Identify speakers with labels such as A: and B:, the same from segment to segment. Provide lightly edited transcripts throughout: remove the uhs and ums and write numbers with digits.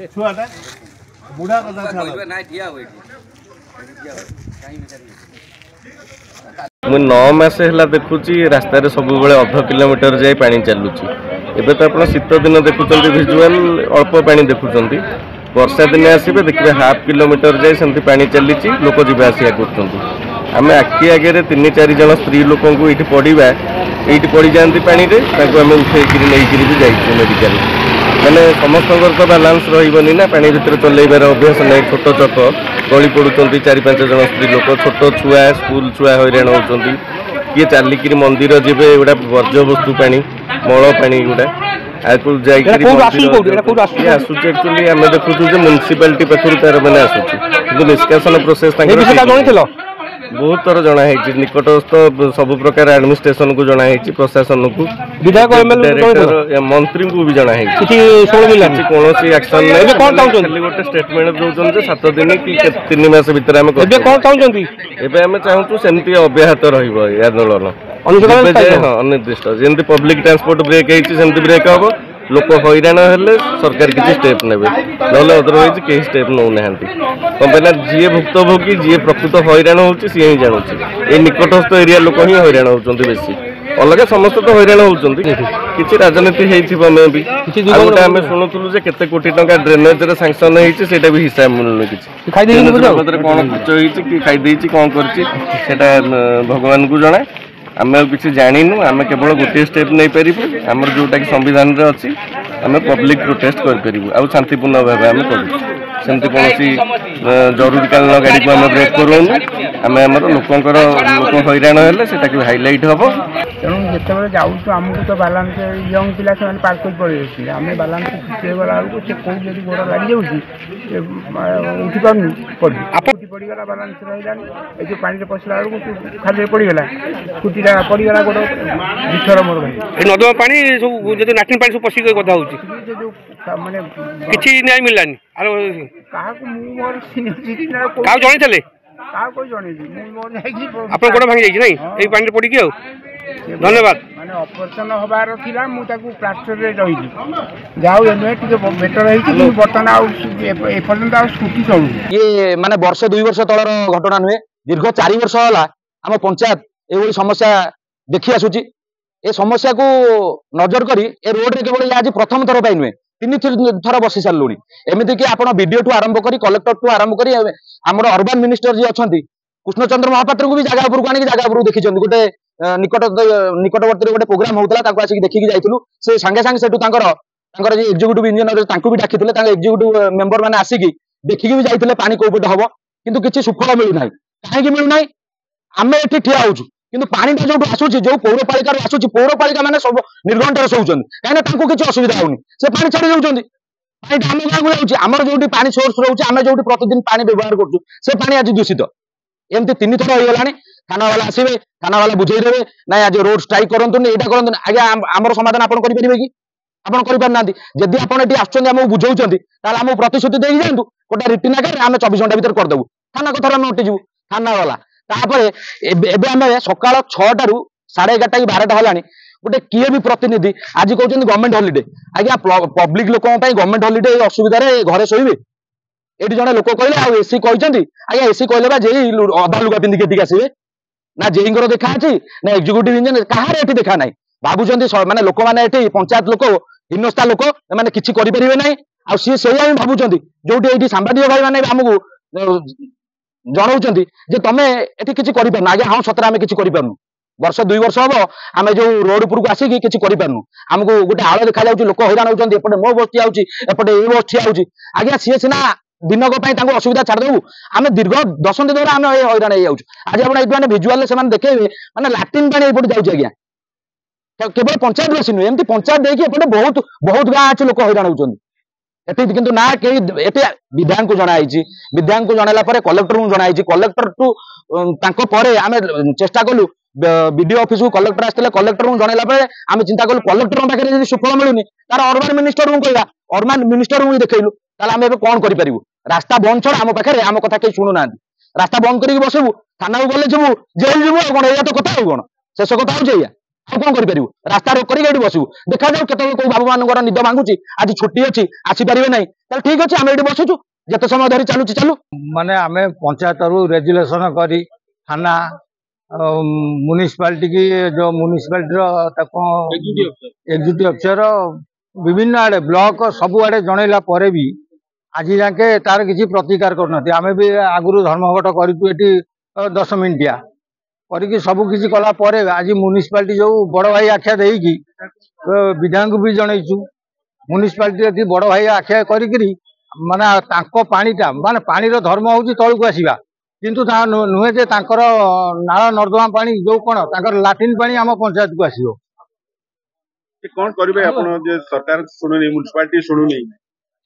A: छुआटा बुढ़ा कथा
B: मुझे 9 मास है देखुची रास्तार सब अध किलोमीटर जाए पानी चलुची एबे तो आप शीत दिन देखुं भिजुआल अल्प पानी देखुं वर्षा दिन आसबे देखिए हाफ किलोमीटर जाए सेमती पानी चली लोक जीवा आसिया कर आम आखि आगे 3-4 जन स्त्री लोक ये पड़ा ये पड़ जाती पानी में आम उठेक नहीं भी जाइए मेडिकल मैंने समस्त तो बालांस रही ना पानी भितर चलैबार अभ्यास नहीं छोट चक गली पड़ुंट 4-5 जन स्त्री लोक छोट छुआ स्कूल छुआ हईराण होती किए चलिकी मंदिर जीवे गुड़ा वर्ज्य वस्तु पानी मल पानी गुड़ा आसूची एक्चुअली आम देखु म्यूनिसिपालिटी पाखर तार मैंने आसूची निष्कासन प्रोसेस बहुत थर जनाई निकटस्थ सब प्रकार एडमिनिस्ट्रेशन को जनाई प्रशासन को
A: विधायक
B: मंत्री को भी जनाई कौन एक्शन नहीं गोटे स्टेटमेंट दौरान 7 दिन कि 3 मास भर आम चाहूँ सेमती अब्याहत रंदोलन अनिर्दिष्ट जमी पब्लिक ट्रांसपोर्ट ब्रेक होती ब्रेक हम लोक हईराण हेले सरकार किसी स्टेप ने अदरवाइज कहीं स्टेप नौ ना कहीं जी भुक्तभोगी जी प्रकृत हईराण हो सी ही जानूँ ये निकटस्थ एरिया लोक ही हईराण होती बेसी अलग समस्त तो हईराण होती किसी राजनीति होती मे भी गोटे आम शुणुलु केते कोटी टंका ड्रेनेज सांक्शन होता भी हिसाब मिलूनी किसी कौन खर्च होती खाई कौन कर भगवान को जना आम किसी जानू आम केवल गोटे स्टेप नहीं पारू आमर जोटा कि संविधान रे अच्छी आम पब्लिक प्रोटेस्ट करूँ आ शांतिपूर्ण भाव आम करूँ सेमती कौन जरूरीकालीन गाड़ी को आम ब्रेक करूँ आम आम लोक हईराण हेले से हाइलाइट हम
C: तेणु जिते जाऊँ आमको तो बालांस यंग पिला से पार्क कर पड़े आम बालांस गला बेलू से कौ जब गोड़ लग जाऊँगी उठी पार्न पड़ी पड़गला बालांस रही जो पानी पशला बेलू खाली पड़गला स्कूटीटा पड़गला गोड़ दिथर मोर भाई
A: नदमा पानी सब जो लाट्रिन पानी सब पशिक कथा हो
C: माने
A: किसी न्याय मिललानी
C: क्या मोर सीनियर
A: क्या जन आप गोड़ भांगी जाइए नहीं पानी पड़ी आ धन्यवाद
C: माने ऑपरेशन हबार थिला मु ताकू प्लास्टर रे रही जाऊ एमे टिके बेटर है कि बर्तन आ ए पर्यंत आ स्कूटी चलू
D: ये माने वर्ष 2 वर्ष तलर घटना नुहे दीर्घ 4 वर्ष होला हम पंचायत ए समस्या देखि आसुची ए समस्या को नजर करी ए रोड रे केवल आज प्रथम थर पाई नुहे 3 थर बसी सारूनी एमती कि आप बीडीओ ठू आरंभ करी कलेक्टर ठू आरंभ करी आमर अर्बन मिनिस्टर जी अच्छा कृष्णचंद्र महापात्र को भी जगह उपरको आनी जगह उपरको देखी गोटे निकटवर्ती गोटे प्रोग्राम होता आसिक देखिकी जाइलु से सांगे सांगे से एक्जिक्यूटिव इंजीनियर भी डाकी एक्जिक्यूटिव मेंबर मैंने आसिक देखिकी भी जाइए पानी कौपटे हम किंतु किसी सुफल मिलूना कहीं मिलूना आम ये ठिया हो कि पानी जो आसूसी जो पौरपालिका आसूसी पौरपालिका मैंने सब निर्घंटार शोचन कहीं किसी असुविधा होनी से पानी छाड़ी जाऊँगी पानी आम गाँव को जाऊँगी आमर जो पानी सोर्स रोचे आम जो प्रतिदिन पानी व्यवहार करूँ से पानी आज दूषित एमती 3 थर हो थाना वाला आसवे थाना वाला बुझेदेवे ना आज रोड स्ट्राइक करूँ यहाँ करूँ आगे आमर समाधान आप करेंगे कि आप करना जदि आप आमको बुझाऊँ आम प्रतिश्रुति दे जातु गोटे रिटिन आगे आम 24 घंटा भर करदेबू थाना कथर आम हटिजु थाना वाला तापर आम सकाल 6टा रू 11:30 कि 12टा है गोटे किए भी प्रतिनिधि आज कहते गवर्नमेंट हॉलिडे आज्ञा पब्लिक लोक गवर्नमेंट हॉलिडे असुविधा घरे शोबे ये जड़े लोक कहले एसी कहते आज्ञा एसी कहले जे अधा लुगा पिंधिक आसवे ना जेई देखा अच्छी ना एक्जिक्यूटिव इंजीनियर कहार ये देखा ना भावुं माने लोक मैंने पंचायत लोक हिनस्था लोक मैंने किसी करेंगे ना आ सी से भावुं जो ये सांबादिक भाई मैंने आमको जनाऊँ जे तुम ये किसी करना आज्ञा हाँ सतरे आम किसी करूँ वर्ष 2 वर्ष हम आम जो रोड उपरको आसिक किसी करूँ आमको गोटे आड़ देखा लोक हईराण होते एपटे मो बस ठिया एपटे ये बस ठिया आज्ञा सी सीना दिनक असुविधा छाड़देबू आम दीर्घ 10 दिन आम हईराण हो आज आप भिजुआल से देखे मैंने लाट्रिन पानी एपटे जाऊँगी आज्ञा केवल पंचायत बासी नुहे एमती पंचायत देखिए एपटे बहुत बहुत गाँ अच्छे लोक हईराण होती किंतु ना कहीं ये विधायक को जनाई विधायक को जनला कलेक्टर को जनाई कलेक्टर टू आम चेष्टा कलु बीडीओ ऑफिस को कलेक्टर आसते कलेक्टर को जनला आम चिंता कलु कलेक्टर पाखे सुफल मिलूनी तार अर्बन मिनिस्टर को कहला अर्बन मिनिस्टर को देखलु आम ए कौन करूँ रास्ता बंद छड़ा आम पाखे आम कथा कहीं शुणुना रास्ता बंद करके बसबू थाना को गले जीवु जेल जीवु कौन या तो कथा कौन शेष कथा हो कौन करूँ रास्ता रोक कर बसू देखा जाऊ केत बाबू मान निद भांगुची आज छुट्टी अच्छी आसीपारे ना ठीक अच्छे आम ये बसुचु जिते समय धरी चलू चलू
E: माने आम पंचायत रेजुलेसन करी थाना म्युनिसिपालिटी की जो म्युनिसिपालिटी एग्जीक्यूटिव अफिसर विभिन्न आड़े ब्लॉक सब आड़े जनइला पर भी आज जाके तार किसी प्रतिकार करना आम भी आगुरी धर्मघट करूँ 10 मिनिटिया करके सब किसी कला आज म्युनिसिपालिटी जो बड़ भाई आख्या देकी विधायक भी जनईचु म्युनिसिपालिटी बड़ भाई आख्या करी माने पानीटा माने पानी धर्म हूँ तौक आसवा किंतु नुहे जे नाल नर्दमा पानी जो कौन लाट्रिन पानी आम पंचायत को आसो
F: कौन करेंगे आप सरकार शुणुनी म्युनिसिपालिटी शुणुनी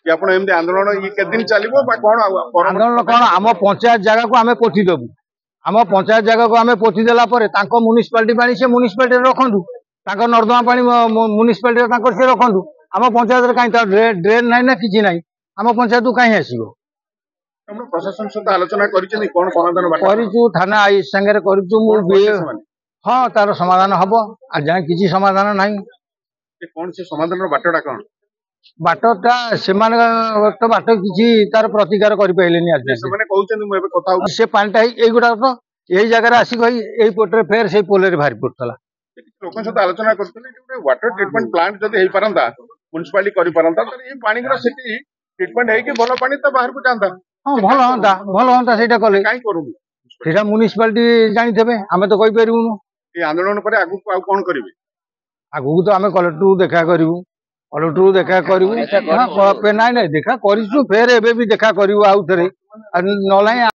F: कि आप आंदोलन ये दिन चलो कौन
E: आंदोलन कौन आम पंचायत जगह को आम पोथी देवु आम पंचायत जगह को आम पोथी देला म्युनिसिपालिटी पानी से म्युनिसिपालिटी रखु नर्दमा पानी म्युनिसिपालिटी से रखु आम पंचायत कहीं ड्रेन ना ना किसी ना आम पंचायत को कहीं आसो
F: प्रशासन सहित आलोचना कौन समाधान
E: थाना आई संगे हाँ तार समाधान हम आज जाए किसी समाधान ना
F: कौन से समाधान बाटटा कौन
E: बाटटा से तो बाट किसी तार प्रतिकार कर से पानीटा युवा तो यही जगह आसिक यही पोटे फेर से पोल बाहरी पड़ता
F: लोक सहित आलोचना कर वाटर ट्रिटमेंट प्लांट जब हो पारंता म्युनिसिपालिटी कर पारंता ये पानी ट्रिटमेंट है भल पानी तो बाहर को जाता
E: हाँ भल हाँ से कले
F: कहीं करूँ
E: सीटा म्युनिसिपालिटी जानी आम तो कहीपर
F: ये आंदोलन पर आगू कौन करेंगे
E: आगू तो आम कलेक्टर देखा करूँ कलेक्टर देखा करूँ ना देखा करूँ फेर एबे भी देखा करूँ आउ थे ना